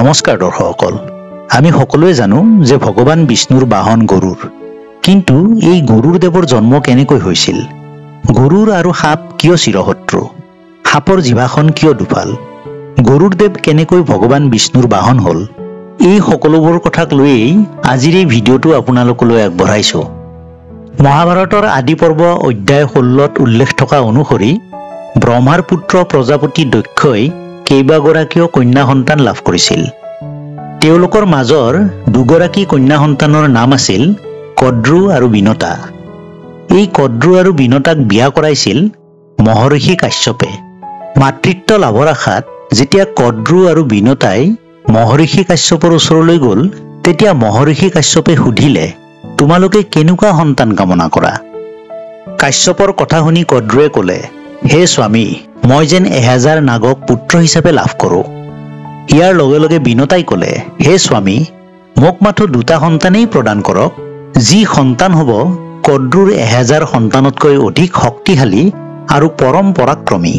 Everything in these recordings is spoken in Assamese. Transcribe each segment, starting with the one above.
নমস্কাৰ দৰ্শকসকল আমি সকলোৱে জানো যে ভগৱান বিষ্ণুৰ বাহন গৰুৰ কিন্তু এই গৰুৰ দেৱৰ জন্ম কেনেকৈ হৈছিল গৰুৰ আৰু সাপ কিয় চিৰশত্ৰু সাপৰ জিভাখন কিয় দুফাল গৰুৰ দেৱ কেনেকৈ ভগৱান বিষ্ণুৰ বাহন হ'ল এই সকলোবোৰ কথাক লৈই আজিৰ এই ভিডিঅটো আপোনালোকলৈ আগবঢ়াইছো মহাভাৰতৰ আদি পৰ্ব অধ্যায় 16ত উল্লেখ থকা অনুসৰি ব্ৰহ্মাৰ পুত্ৰ প্ৰজাপতি দক্ষই কেইবাগৰাকীও কন্যা সন্তান লাভ কৰিছিল তেওঁলোকৰ মাজৰ দুগৰাকী কন্যা সন্তানৰ নাম আছিল কদ্ৰু আৰু বিনতা এই কদ্ৰু আৰু বিনতাক বিয়া কৰাইছিল মহৰ্ষি কাশ্যপে মাতৃত্ব লাভৰ আশাত যেতিয়া কদ্ৰু আৰু বিনতাই মহৰ্ষি কাশ্যপৰ ওচৰলৈ গ'ল তেতিয়া মহৰ্ষি কাশ্যপে সুধিলে তোমালোকে কেনেকুৱা সন্তান কামনা কৰা কাশ্যপৰ কথা শুনি কদ্ৰুৱে ক'লে হে স্বামী মই যেন 1000 নাগক পুত্ৰ হিচাপে লাভ কৰোঁ ইয়াৰ লগে লগে বিনতাই ক'লে হে স্বামী মোক মাথো দুটা সন্তানেই প্ৰদান কৰক যি সন্তান হ'ব কদ্ৰুৰ 1000 সন্তানতকৈ অধিক শক্তিশালী আৰু পৰম পৰাক্ৰমী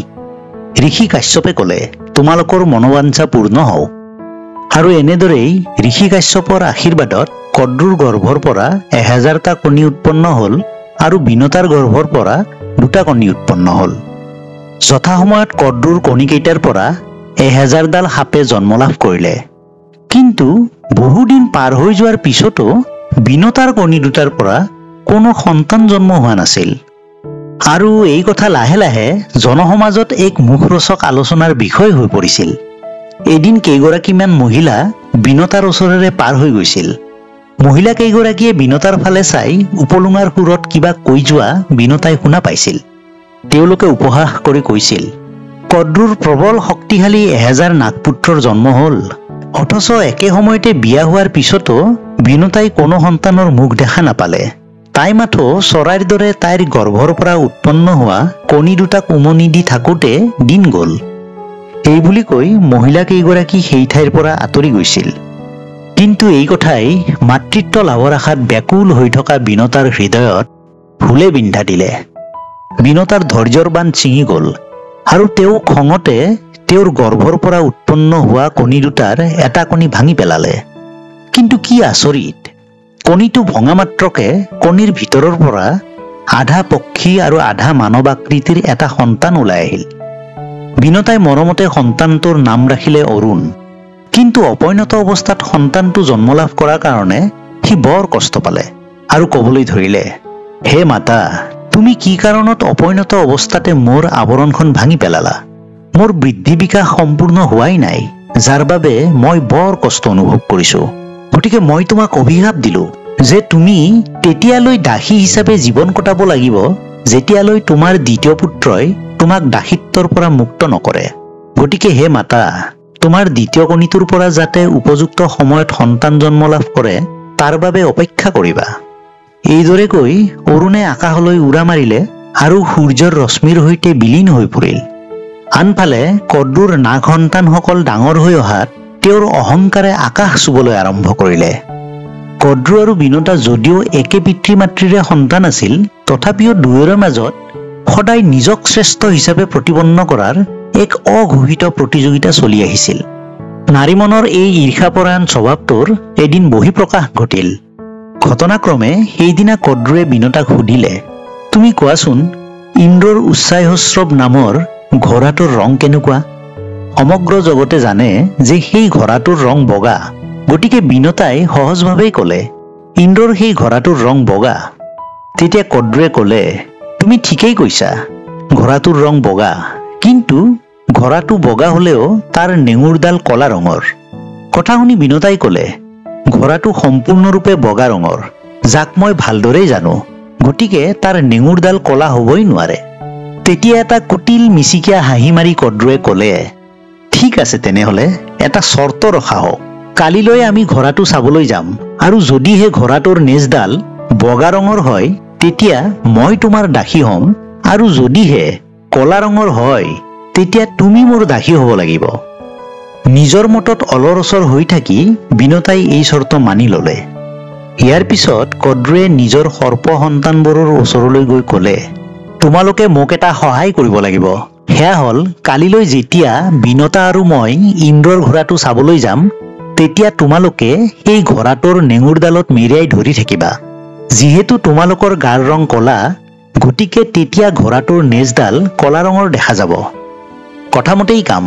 ঋষি কাশ্যপে ক'লে তোমালোকৰ মনোবাঞ্ছা পূৰ্ণ হওক আৰু এনেদৰেই ঋষি কাশ্যপৰ আশীৰ্বাদত কদ্ৰুৰ গৰ্ভৰ পৰা 1000টা কণী উৎপন্ন হ'ল আৰু বিনতাৰ গৰ্ভৰ পৰা দুটা কণী উৎপন্ন হ'ল যথাসময়ত কদ্ৰুৰ কণীকেইটাৰ পৰা 1000ডাল সাপে জন্ম লাভ কৰিলে কিন্তু বহুদিন পাৰ হৈ যোৱাৰ পিছতো বিনতাৰ কণী দুটাৰ পৰা কোনো সন্তান জন্ম হোৱা নাছিল আৰু এই কথা লাহে লাহে জনসমাজত এক মুখৰোচক আলোচনাৰ বিষয় হৈ পৰিছিল এদিন কেইগৰাকীমান মহিলা বিনতাৰ ওচৰেৰে পাৰ হৈ গৈছিল মহিলা কেইগৰাকীয়ে বিনতাৰ ফালে চাই উপলুঙাৰ সুৰত কিবা কৈ যোৱা বিনতাই শুনা পাইছিল তেওঁলোকে উপহাস কৰি কৈছিল কদ্ৰুৰ প্ৰবল শক্তিশালী 1000 নাগপুত্ৰৰ জন্ম হ'ল অথচ একে সময়তে বিয়া হোৱাৰ পিছতো বিনতাই কোনো সন্তানৰ মুখ দেখা নাপালে তাই মাথো চৰাইৰ দৰে তাইৰ গৰ্ভৰ পৰা উৎপন্ন হোৱা কণী দুটাক উমনি দি থাকোঁতে দিন গ'ল এই বুলি কৈ মহিলা কেইগৰাকী সেই ঠাইৰ পৰা আঁতৰি গৈছিল কিন্তু এই কথাই মাতৃত্ব লাভৰ আশাত ব্যাকুল হৈ থকা বিনতাৰ হৃদয়ত ফুলে বিন্ধা দিলে বিনতাৰ ধৈৰ্যৰ বান্ধ ছিঙি গ'ল আৰু তেওঁ খঙতে তেওঁৰ গৰ্ভৰ পৰা উৎপন্ন হোৱা কণী দুটাৰ এটা কণী ভাঙি পেলালে কিন্তু কি আচৰিত কণীটো ভঙা মাত্ৰকে কণীৰ ভিতৰৰ পৰা আধা পক্ষী আৰু আধা মানৱ আকৃতিৰ এটা সন্তান ওলাই আহিল বিনতাই মৰমতে সন্তানটোৰ নাম ৰাখিলে অৰুণ কিন্তু অপৰিণত অৱস্থাত সন্তানটো জন্ম লাভ কৰাৰ কাৰণে সি বৰ কষ্ট পালে আৰু ক'বলৈ ধৰিলে হে মাতা তুমি কি কাৰণত অপৰিণত অৱস্থাতে মোৰ আৱৰণখন ভাঙি পেলালা মোৰ বৃদ্ধি বিকাশ সম্পূৰ্ণ হোৱাই নাই যাৰ বাবে মই বৰ কষ্ট অনুভৱ কৰিছো গতিকে মই তোমাক অভিশাপ দিলো যে তুমি তেতিয়ালৈ দাসী হিচাপে জীৱন কটাব লাগিব যেতিয়ালৈ তোমাৰ দ্বিতীয় পুত্ৰই তোমাক দাসিত্বৰ পৰা মুক্ত নকৰে গতিকে হে মাতা তোমাৰ দ্বিতীয় কণীটোৰ পৰা যাতে উপযুক্ত সময়ত সন্তান জন্ম লাভ কৰে তাৰ বাবে অপেক্ষা কৰিবা এইদৰে কৈ অৰুণে আকাশলৈ উৰা মাৰিলে আৰু সূৰ্যৰ ৰশ্মিৰ সৈতে বিলীন হৈ পৰিল আনফালে কদ্ৰুৰ নাগ সন্তানসকল ডাঙৰ হৈ অহাত তেওঁৰ অহংকাৰে আকাশ চুবলৈ আৰম্ভ কৰিলে কদ্ৰু আৰু বিনতা যদিও একে পিতৃ মাতৃৰে সন্তান আছিল তথাপিও দুয়োৰে মাজত সদায় নিজক শ্ৰেষ্ঠ হিচাপে প্ৰতিপন্ন কৰাৰ এক অঘোষিত প্ৰতিযোগিতা চলি আহিছিল নাৰীমনৰ এই ঈৰ্ষাপৰায়ণ স্বভাৱটোৰ এদিন বহিঃপ্ৰকাশ ঘটিল ঘটনাক্ৰমে সেইদিনা কদ্ৰুৱে বিনতাক সুধিলে তুমি কোৱাচোন ইন্দ্ৰৰ উচ্চাইহস্ৰৱ নামৰ ঘোঁৰাটোৰ ৰং কেনেকুৱা সমগ্ৰ জগতে জানে যে সেই ঘোঁৰাটোৰ ৰং বগা গতিকে বিনতাই সহজভাৱেই ক'লে ইন্দ্ৰৰ সেই ঘোঁৰাটোৰ ৰং বগা তেতিয়া কদ্ৰুৱে ক'লে তুমি ঠিকেই কৈছা ঘোঁৰাটোৰ ৰং বগা কিন্তু ঘোঁৰাটো বগা হ'লেও তাৰ নেঙুৰডাল কলা ৰঙৰ কথা শুনি বিনতাই ক'লে ঘোঁৰাটো সম্পূৰ্ণৰূপে বগা ৰঙৰ যাক মই ভালদৰেই জানো গতিকে তাৰ নেঙুৰডাল কলা হ'বই নোৱাৰে তেতিয়া এটা কুটিল মিচিকীয়া হাঁহি মাৰি কদ্ৰুৱে ক'লে ঠিক আছে তেনেহ'লে এটা চৰ্ত ৰখা হওক কালিলৈ আমি ঘোঁৰাটো চাবলৈ যাম আৰু যদিহে ঘোঁৰাটোৰ নেজডাল বগা ৰঙৰ হয় তেতিয়া মই তোমাৰ দাসী হ'ম আৰু যদিহে কলা ৰঙৰ হয় তেতিয়া তুমি মোৰ দাসী হ'ব লাগিব নিজৰ মতত অলৰচৰ হৈ থাকি বিনতাই এই চৰ্ত মানি ল'লে ইয়াৰ পিছত কদ্ৰুৱে নিজৰ সৰ্প সন্তানবোৰৰ ওচৰলৈ গৈ ক'লে তোমালোকে মোক এটা সহায় কৰিব লাগিব সেয়া হ'ল কালিলৈ যেতিয়া বিনতা আৰু মই ইন্দ্ৰৰ ঘোঁৰাটো চাবলৈ যাম তেতিয়া তোমালোকে এই ঘোঁৰাটোৰ নেঙুৰডালত মেৰিয়াই ধৰি থাকিবা। যিহেতু তোমালোকৰ গাৰ ৰং কলা, গতিকে তেতিয়া ঘোঁৰাটোৰ নেজডাল কলা ৰঙৰ দেখা যাব। কথামতেই কাম।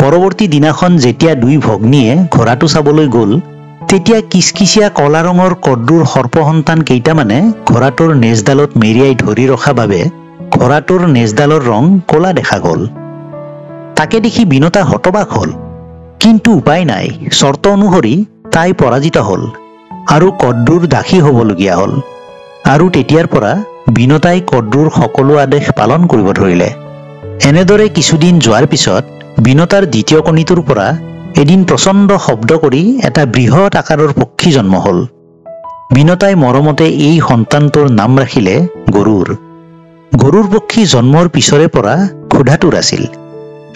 পৰৱৰ্তী দিনাখন যেতিয়া দুই ভগ্নীয়ে ঘোঁৰাটো চাবলৈ গ'ল, তেতিয়া কিচকিচিয়া কলা ৰঙৰ কদ্ৰুৰ সৰ্পসন্তান কেইটামানে ঘোঁৰাটোৰ নেজডালত মেৰিয়াই ধৰি ৰখা বাবে ঘোঁৰাটোৰ নেজডালৰ ৰং কলা দেখা গ'ল। তাকে দেখি বিনতা হতবাক হ'ল। কিন্তু উপায় নাই, চৰ্ত অনুসৰি তাই পৰাজিত হ'ল আৰু কদ্ৰুৰ দাসী হ'বলগীয়া হ'ল। আৰু তেতিয়াৰ পৰা বিনতাই কদ্ৰুৰ সকলো আদেশ পালন কৰিব ধৰিলে। এনেদৰে কিছুদিন যোৱাৰ পিছত বিনতাৰ দ্বিতীয় কণীটোৰ পৰা এদিন প্ৰচণ্ড শব্দ কৰি এটা বৃহৎ আকাৰৰ পক্ষী জন্ম হ'ল। বিনতাই মৰমতে এই সন্তানটোৰ নাম ৰাখিলে গৰুৰ। গৰুৰ পক্ষী জন্মৰ পিছৰে পৰা ক্ষুধাতুৰ আছিল।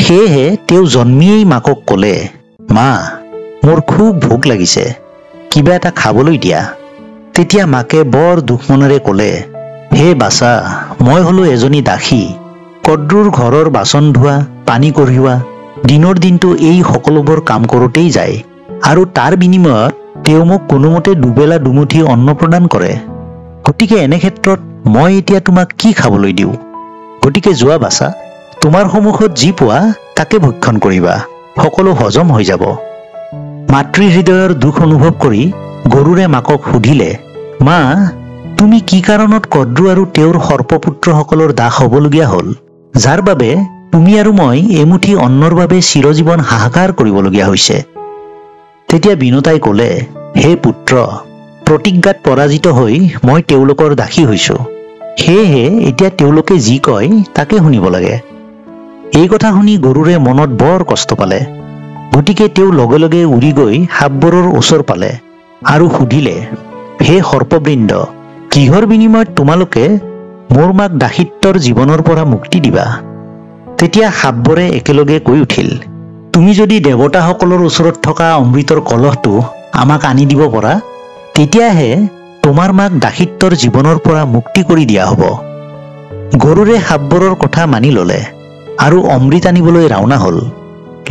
সেয়েহে তেওঁ জন্মিয়েই মাকক ক'লে, মা, মোৰ খুব ভোক লাগিছে, কিবা এটা খাবলৈ দিয়া। তেতিয়া মাকে বৰ দুখ মনেৰে ক'লে, হে বাচা, মই হলো এজনী দাসী। কদ্ৰুৰ ঘৰৰ বাচন ধোৱা, পানী কঢ়িওৱা, দিনৰ দিনটো এই সকলোবোৰ কাম কৰোঁতেই যায় আৰু তাৰ বিনিময়ত তেওঁ মোক কোনোমতে দুবেলা দুমুঠি অন্ন প্ৰদান কৰে। গতিকে এনে ক্ষেত্ৰত মই এতিয়া তোমাক কি খাবলৈ দিওঁ? গতিকে যোৱা বাচা, তোমাৰ সন্মুখত যি পোৱা তাকে ভক্ষণ কৰিবা, সকলো হজম হৈ যাব। মাতৃ হৃদয়ৰ দুখ অনুভৱ কৰি গৰুৰে মাকক সুধিলে, মা, তুমি কি কাৰণত কদ্ৰু আৰু তেওঁৰ সৰ্পপুত্ৰসকলৰ দাস হ'বলগীয়া হ'ল, যাৰ বাবে তুমি আৰু মই এমুঠি অন্নৰ বাবে চিৰজীৱন হাহাকাৰ কৰিবলগীয়া হৈছে? তেতিয়া বিনতাই ক'লে, হে পুত্ৰ, প্ৰতিজ্ঞাত পৰাজিত হৈ মই তেওঁলোকৰ দাসী হৈছো। সেয়েহে এতিয়া তেওঁলোকে যি কয় তাকে শুনিব লাগে। এই কথা শুনি গৰুৰে মনত বৰ কষ্ট পালে। গতিকে তেওঁ লগে লগে উৰি গৈ সাপবোৰৰ ওচৰ পালে আৰু সুধিলে, হে সৰ্পবৃন্দ, কিহৰ বিনিময়ত তোমালোকে মোৰ মাক দাসিত্বৰ জীৱনৰ পৰা মুক্তি দিবা? তেতিয়া সাপবোৰে একেলগে কৈ উঠিল, তুমি যদি দেৱতাসকলৰ ওচৰত থকা অমৃতৰ কলহটো আমাক আনি দিব পৰা, তেতিয়াহে তোমাৰ মাক দাসিত্বৰ জীৱনৰ পৰা মুক্তি কৰি দিয়া হ'ব। গৰুৰে সাপবোৰৰ কথা মানি ল'লে আৰু অমৃত আনিবলৈ ৰাওনা হ'ল।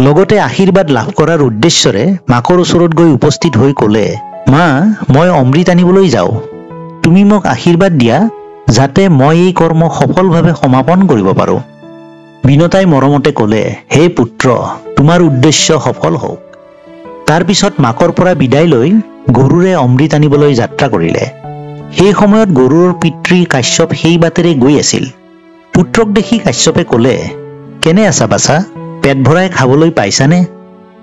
লগতে আশীৰ্বাদ লাভ কৰাৰ উদ্দেশ্যৰে মাকৰ ওচৰত গৈ উপস্থিত হৈ ক'লে, মা, মই অমৃত আনিবলৈ যাওঁ। তুমি মোক আশীৰ্বাদ দিয়া যাতে মই এই কৰ্ম সফলভাৱে সমাপন কৰিব পাৰোঁ। বিনতাই মৰমতে ক'লে, হে পুত্ৰ, তোমাৰ উদ্দেশ্য সফল হওক। তাৰ পিছত মাকৰ পৰা বিদায় লৈ গৰুৰে অমৃত আনিবলৈ যাত্ৰা কৰিলে। সেই সময়ত গৰুৰ পিতৃ কাশ্যপ সেই বাটেৰে গৈ আছিল। পুত্ৰক দেখি কাশ্যপে ক'লে, কেনে আছা বাছা, পেট ভৰাই খাবলৈ পাইছানে?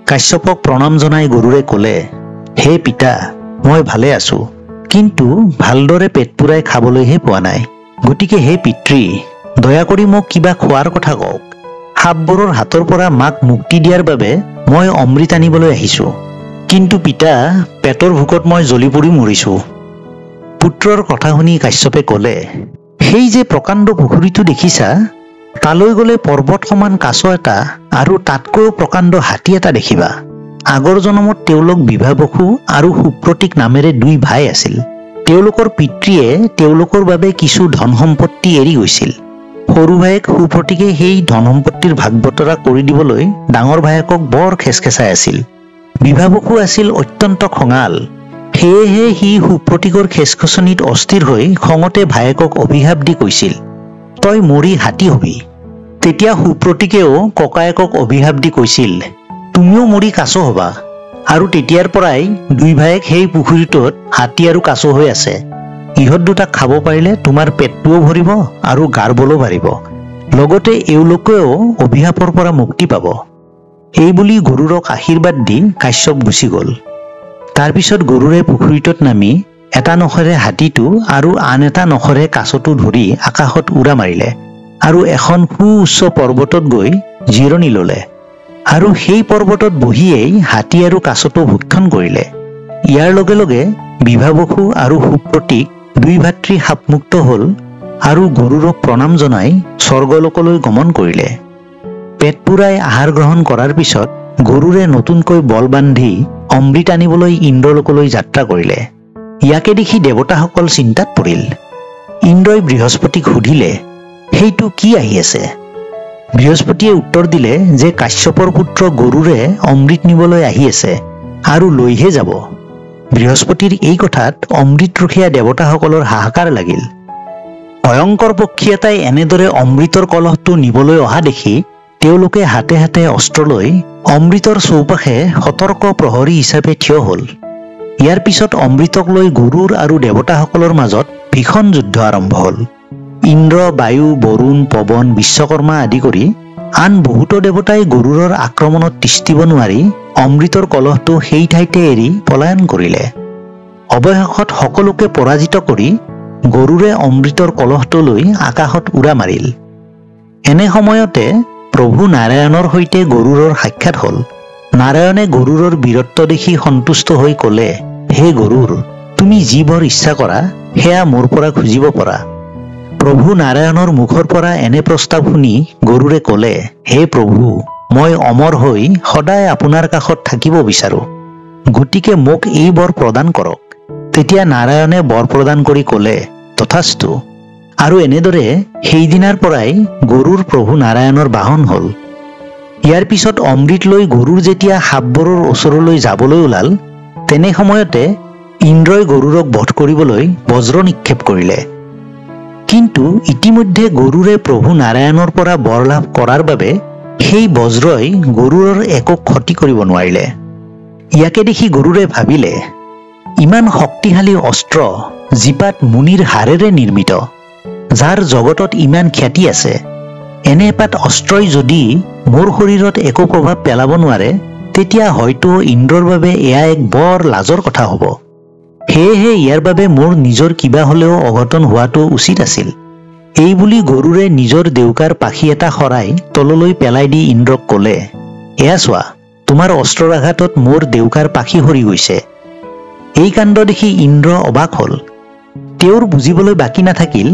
কাশ্যপক প্ৰণাম জনাই গৰুৰে ক'লে, হে পিতা, মই ভালে আছো, কিন্তু ভালদৰে পেট পুৰাই খাবলৈহে পোৱা নাই। গতিকে হে পিতৃ, দয়া কৰি মোক কিবা খোৱাৰ কথা কওক। সাপবোৰৰ হাতৰ পৰা মাক মুক্তি দিয়াৰ বাবে মই অমৃত আনিবলৈ আহিছো। কিন্তু পিতা, পেটৰ ভোকত মই জ্বলি পৰি মৰিছো। পুত্ৰৰ কথা শুনি কাশ্যপে ক'লে, সেই যে প্ৰকাণ্ড পুখুৰীটো দেখিছা, তালৈ গ'লে পৰ্বত সমান কাছ এটা আৰু তাতকৈও প্ৰকাণ্ড হাতী এটা দেখিবা। আগৰ জনমত তেওঁলোক বিভাবসু আৰু সুপ্ৰতীক নামেৰে দুই ভাই আছিল। তেওঁলোকৰ পিতৃয়ে তেওঁলোকৰ বাবে কিছু ধন সম্পত্তি এৰি গৈছিল। সৰু ভায়েক সুপ্ৰতীকে সেই ধন সম্পত্তিৰ ভাগ বতৰা কৰি দিবলৈ ডাঙৰ ভায়েকক বৰ খেচখেচাই আছিল। বিভাবসু আছিল অত্যন্ত খঙাল। সেয়েহে সি সুপ্ৰতীকৰ খেচখচনিত অস্থিৰ হৈ খঙতে ভায়েকক অভিশাপ দি কৈছিল, তই মৰি হাতী হবি। তেতিয়া সুপ্ৰতীকেও ককায়েকক অভিশাপ দি কৈছিল, তুমিও মৰি কাছ হবা। আৰু তেতিয়াৰ পৰাই দুই ভায়েক সেই পুখুৰীটোত হাতী আৰু কাছ হৈ আছে। ইহঁত দুটাক খাব পাৰিলে তোমাৰ পেটটোও ভৰিব আৰু গাৰ বলো বাঢ়িব, লগতে এওঁলোকেও অভিশাপৰ পৰা মুক্তি পাব। এই বুলি গৰুৰক আশীৰ্বাদ দি কাশ্যপ গুচি গ'ল। তাৰ পিছত গৰুৰে পুখুৰীটোত নামি এটা নখেৰে হাতীটো আৰু আন এটা নখেৰে কাছটো ধৰি আকাশত উৰা মাৰিলে আৰু এখন সুউচ্চ পৰ্বতত গৈ জিৰণি ল'লে আৰু সেই পৰ্বতত বহিয়েই হাতী আৰু কাছটো ভক্ষণ কৰিলে। ইয়াৰ লগে লগে বিভাবসু আৰু সুপ্ৰতীক দুই ভাতৃ সাপমুক্ত হ'ল আৰু গৰুৰক প্ৰণাম জনাই স্বৰ্গলোকলৈ গমন কৰিলে। পেট পুৰাই আহাৰ গ্ৰহণ কৰাৰ পিছত গৰুৰে নতুনকৈ বল বান্ধি অমৃত আনিবলৈ ইন্দ্ৰলোকলৈ যাত্ৰা কৰিলে। ইয়াকে দেখি দেৱতাসকল চিন্তাত পৰিল। ইন্দ্ৰই বৃহস্পতিক সুধিলে, সেইটো কি আহি আছে? বৃহস্পতিয়ে উত্তৰ দিলে যে কাশ্যপৰ পুত্ৰ গৰুৰে অমৃত নিবলৈ আহি আছে আৰু লৈহে যাব। বৃহস্পতিৰ এই কথাত অমৃতৰখীয়া দেৱতাসকলৰ হাহাকাৰ লাগিল। ভয়ংকৰ পক্ষী এটাই এনেদৰে অমৃতৰ কলহটো নিবলৈ অহা দেখি তেওঁলোকে হাতে হাতে অস্ত্ৰ লৈ অমৃতৰ চৌপাশে সতৰ্ক প্ৰহৰী হিচাপে থিয় হ'ল। ইয়াৰ পিছত অমৃতক লৈ গৰুৰ আৰু দেৱতাসকলৰ মাজত ভীষণ যুদ্ধ আৰম্ভ হ'ল। ইন্দ্ৰ, বায়ু, বৰুণ, পৱন, বিশ্বকৰ্মা আদি কৰি আন বহুতো দেৱতাই গৰুৰৰ আক্ৰমণত তিষ্ঠিব নোৱাৰি অমৃতৰ কলহটো সেই ঠাইতে এৰি পলায়ন কৰিলে। অৱশেষত সকলোকে পৰাজিত কৰি গৰুৰে অমৃতৰ কলহটো লৈ আকাশত উৰা মাৰিল। এনে সময়তে প্ৰভু নাৰায়ণৰ সৈতে গৰুৰৰ সাক্ষাৎ হ'ল। নাৰায়ণে গৰুৰৰ বীৰত্ব দেখি সন্তুষ্ট হৈ ক'লে, হে গৰুৰ, তুমি যি বৰ ইচ্ছা কৰা সেয়া মোৰ পৰা খুজিব পৰা। প্ৰভু নাৰায়ণৰ মুখৰ পৰা এনে প্ৰস্তাৱ শুনি গৰুৰে ক'লে, হে প্ৰভু, মই অমৰ হৈ সদায় আপোনাৰ কাষত থাকিব বিচাৰো, গতিকে মোক এই বৰ প্ৰদান কৰক। তেতিয়া নাৰায়ণে বৰ প্ৰদান কৰি ক'লে, তথাস্তু। আৰু এনেদৰে সেইদিনাৰ পৰাই গৰুৰ প্ৰভু নাৰায়ণৰ বাহন হ'ল। ইয়াৰ পিছত অমৃত লৈ গৰুৰ যেতিয়া সাপবোৰৰ ওচৰলৈ যাবলৈ ওলাল, তেনে সময়তে ইন্দ্ৰই গৰুৰক বধ কৰিবলৈ বজ্ৰ নিক্ষেপ কৰিলে। কিন্তু ইতিমধ্যে গৰুৰে প্ৰভু নাৰায়ণৰ পৰা বৰ লাভ কৰাৰ বাবে সেই বজ্ৰই গৰুৰৰ একো ক্ষতি কৰিব নোৱাৰিলে। ইয়াকে দেখি গৰুৰে ভাবিলে, ইমান শক্তিশালী অস্ত্ৰ জীপাত মুনিৰ হাড়েৰে নিৰ্মিত, যাৰ জগতত ইমান খ্যাতি আছে, এনে এপাত অস্ত্ৰই যদি মোৰ শৰীৰত একো প্ৰভাৱ পেলাব নোৱাৰে, তেতিয়া হয়তো ইন্দ্ৰৰ বাবে এয়া এক বৰ লাজৰ কথা হ'ব। সেয়েহে ইয়াৰ বাবে মোৰ নিজৰ কিবা হ'লেও অঘটন হোৱাটো উচিত আছিল। এই বুলি গৰুৰে নিজৰ দেউকাৰ পাখি এটা সৰাই তললৈ পেলাই দি ইন্দ্ৰক ক'লে, এয়া চোৱা, তোমাৰ অস্ত্ৰৰ আঘাতত মোৰ দেউকাৰ পাখি সৰি গৈছে। এই কাণ্ড দেখি ইন্দ্ৰ অবাক হ'ল। তেওঁৰ বুজিবলৈ বাকী নাথাকিল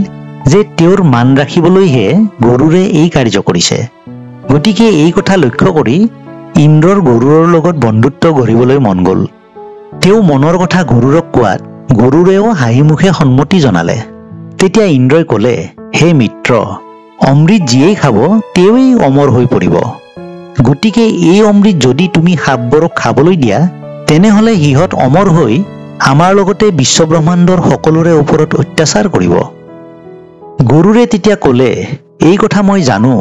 যে তেওঁৰ মান ৰাখিবলৈহে গৰুৰে এই কাৰ্য কৰিছে। গতিকে এই কথা লক্ষ্য কৰি ইন্দ্ৰৰ গৰুৰৰ লগত বন্ধুত্ব গঢ়িবলৈ মন গ'ল। তেওঁ মনৰ কথা গৰুৰক কোৱাত গৰুৰেও হাঁহিমুখে সন্মতি জনালে। তেতিয়া ইন্দ্ৰই ক'লে, হে মিত্ৰ, অমৃত যিয়েই খাব তেওঁৱেই অমৰ হৈ পৰিব। গতিকে এই অমৃত যদি তুমি সাপবোৰক খাবলৈ দিয়া, তেনেহলে সিহঁত অমৰ হৈ আমাৰ লগতে বিশ্বব্ৰহ্মাণ্ডৰ সকলোৰে ওপৰত অত্যাচাৰ কৰিব। গৰুৰে তেতিয়া ক'লে, এই কথা মই জানো,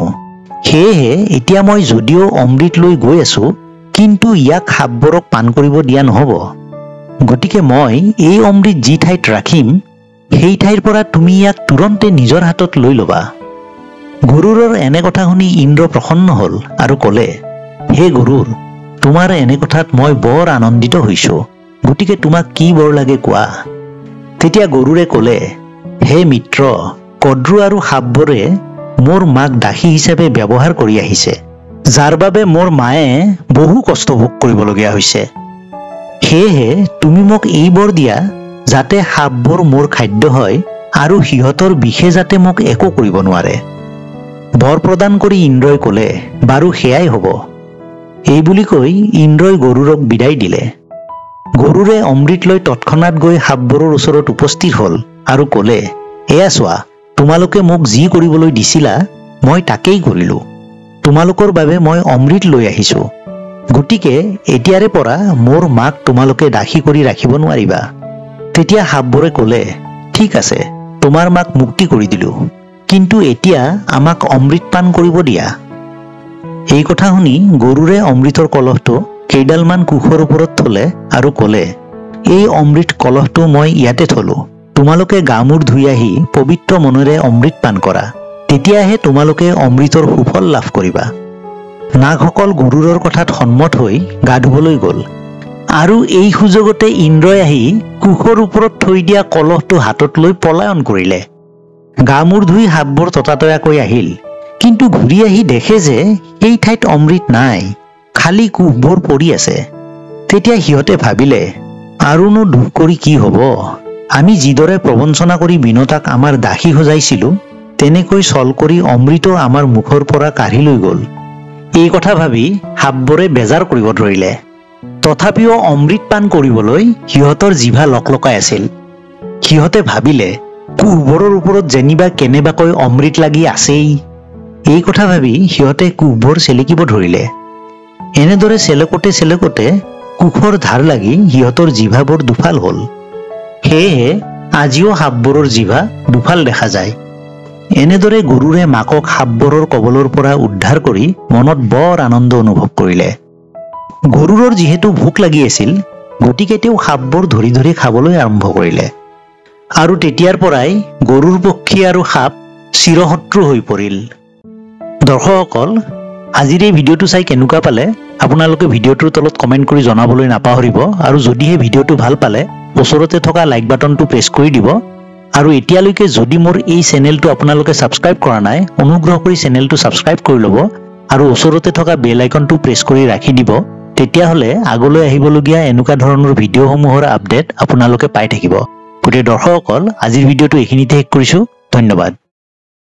সেয়েহে এতিয়া মই যদিও অমৃত লৈ গৈ আছো, কিন্তু ইয়াক সাপবোৰক পান কৰিব দিয়া নহ'ব। গতিকে মই এই অমৃত যি ঠাইত ৰাখিম, সেই ঠাইৰ পৰা তুমি ইয়াক তুৰন্তে নিজৰ হাতত লৈ ল'বা। গৰুৰৰ এনে কথা শুনি ইন্দ্ৰ প্ৰসন্ন হ'ল আৰু ক'লে, হে গৰুৰ, তোমাৰ এনে কথাত মই বৰ আনন্দিত হৈছো, গতিকে তোমাক কি বৰ লাগে কোৱা। তেতিয়া গৰুৰে ক'লে, হে মিত্ৰ, কদ্ৰু আৰু সাপবোৰে মোৰ মাক দাসী হিচাপে ব্যৱহাৰ কৰি আহিছে, যাৰ বাবে মোৰ মায়ে বহু কষ্ট ভোগ কৰিবলগীয়া হৈছে। সেয়েহে তুমি মোক এই বৰ দিয়া, যাতে সাপবোৰ মোৰ খাদ্য হয় আৰু সিহঁতৰ বিষে যাতে মোক একো কৰিব নোৱাৰে। বৰ প্ৰদান কৰি ইন্দ্ৰই ক'লে, বাৰু সেয়াই হ'ব। এই বুলি কৈ ইন্দ্ৰই গৰুৰক বিদায় দিলে। গৰুৰে অমৃত লৈ তৎক্ষণাৎ গৈ সাপবোৰৰ ওচৰত উপস্থিত হ'ল আৰু ক'লে, এয়া চোৱা, তোমালোকে মোক যি কৰিবলৈ দিছিলা মই তাকেই কৰিলো। তোমালোকৰ বাবে মই অমৃত লৈ আহিছো, গতিকে এতিয়াৰে পৰা মোৰ মাক তোমালোকে দাসী কৰি ৰাখিব নোৱাৰিবা। তেতিয়া সাপবোৰে ক'লে, ঠিক আছে, তোমাৰ মাক মুক্তি কৰি দিলো, কিন্তু এতিয়া আমাক অমৃত পান কৰিব দিয়া। এই কথা শুনি গৰুৰে অমৃতৰ কলহটো কেইডালমান কুশৰ ওপৰত থলে আৰু ক'লে, এই অমৃত কলহটো মই ইয়াতে থলো, তোমালোকে গা মূৰ ধুই আহি পবিত্ৰ মনেৰে অমৃত পান কৰা, তেতিয়াহে তোমালোকে অমৃতৰ সুফল লাভ কৰিবা। নাগসকল গৰুৰৰ কথাত সন্মত হৈ গা ধুবলৈ গ'ল আৰু এই সুযোগতে ইন্দ্ৰই আহি কুশৰ ওপৰত থৈ দিয়া কলহটো হাতত লৈ পলায়ন কৰিলে। গা মূৰ ধুই সাপবোৰ ততাতয়াকৈ আহিল, কিন্তু ঘূৰি আহি দেখে যে সেই ঠাইত অমৃত নাই, খালী কুশবোৰ পৰি আছে। তেতিয়া সিহঁতে ভাবিলে, আৰুনো দুখ কৰি কি হ'ব, আমি যিদৰে প্ৰবঞ্চনা কৰি বিনতাক আমাৰ দাসী সজাইছিলো, তেনেকৈ চল কৰি অমৃত আমাৰ মুখৰ পৰা কাঢ়ি লৈ গ'ল। এই কথা ভাবি সাপবোৰে বেজাৰ কৰিব ধৰিলে। তথাপিও অমৃত পান কৰিবলৈ সিহঁতৰ জিভা লকলকাই আছিল। সিহঁতে ভাবিলে, কুশবোৰৰ ওপৰত যেনিবা কেনেবাকৈ অমৃত লাগি আছেই। এই কথা ভাবি সিহঁতে কুশবোৰ চেলেকিব ধৰিলে। এনেদৰে চেলেকোতে চেলেকোতে কুখৰ ধাৰ লাগি সিহঁতৰ জিভাবোৰ দুফাল হ'ল। সেয়েহে আজিও সাপবোৰৰ জিভা দুফাল দেখা যায়। এনেদৰে গৰুৰে মাকক সাপবোৰৰ কবলৰ পৰা উদ্ধাৰ কৰি মনত বৰ আনন্দ অনুভৱ কৰিলে। গৰুৰৰ যিহেতু ভোক লাগি আছিল, গতিকে তেওঁ সাপবোৰ ধৰি ধৰি খাবলৈ আৰম্ভ কৰিলে। আৰু তেতিয়াৰ পৰাই গৰুৰ পক্ষী আৰু সাপ চিৰশত্ৰু হৈ পৰিল। দৰ্শকসকল, আজিৰ এই ভিডিঅ'টো চাই কেনেকুৱা পালে আপোনালোকে ভিডিঅ'টোৰ তলত কমেণ্ট কৰি জনাবলৈ নাপাহৰিব। আৰু যদিহে ভিডিঅ'টো ভাল পালে ওচৰতে থকা লাইক বাটনটো প্ৰেছ কৰি দিব। আৰু এতিয়ালৈকে যদি মোৰ এই চেনেলটো আপোনালোকে ছাবস্ক্ৰাইব কৰা নাই, অনুগ্ৰহ কৰি চেনেলটো ছাবস্ক্ৰাইব কৰি ল'ব আৰু ওচৰতে থকা বেল আইকনটো প্ৰেছ কৰি ৰাখি দিব। তেতিয়াহ'লে আগলৈ আহিবলগীয়া এনেকুৱা ধৰণৰ ভিডিঅ'সমূহৰ আপডেট আপোনালোকে পাই থাকিব। গতিকে দৰ্শকসকল, আজিৰ ভিডিঅ'টো এইখিনিতে শেষ কৰিছোঁ। ধন্যবাদ।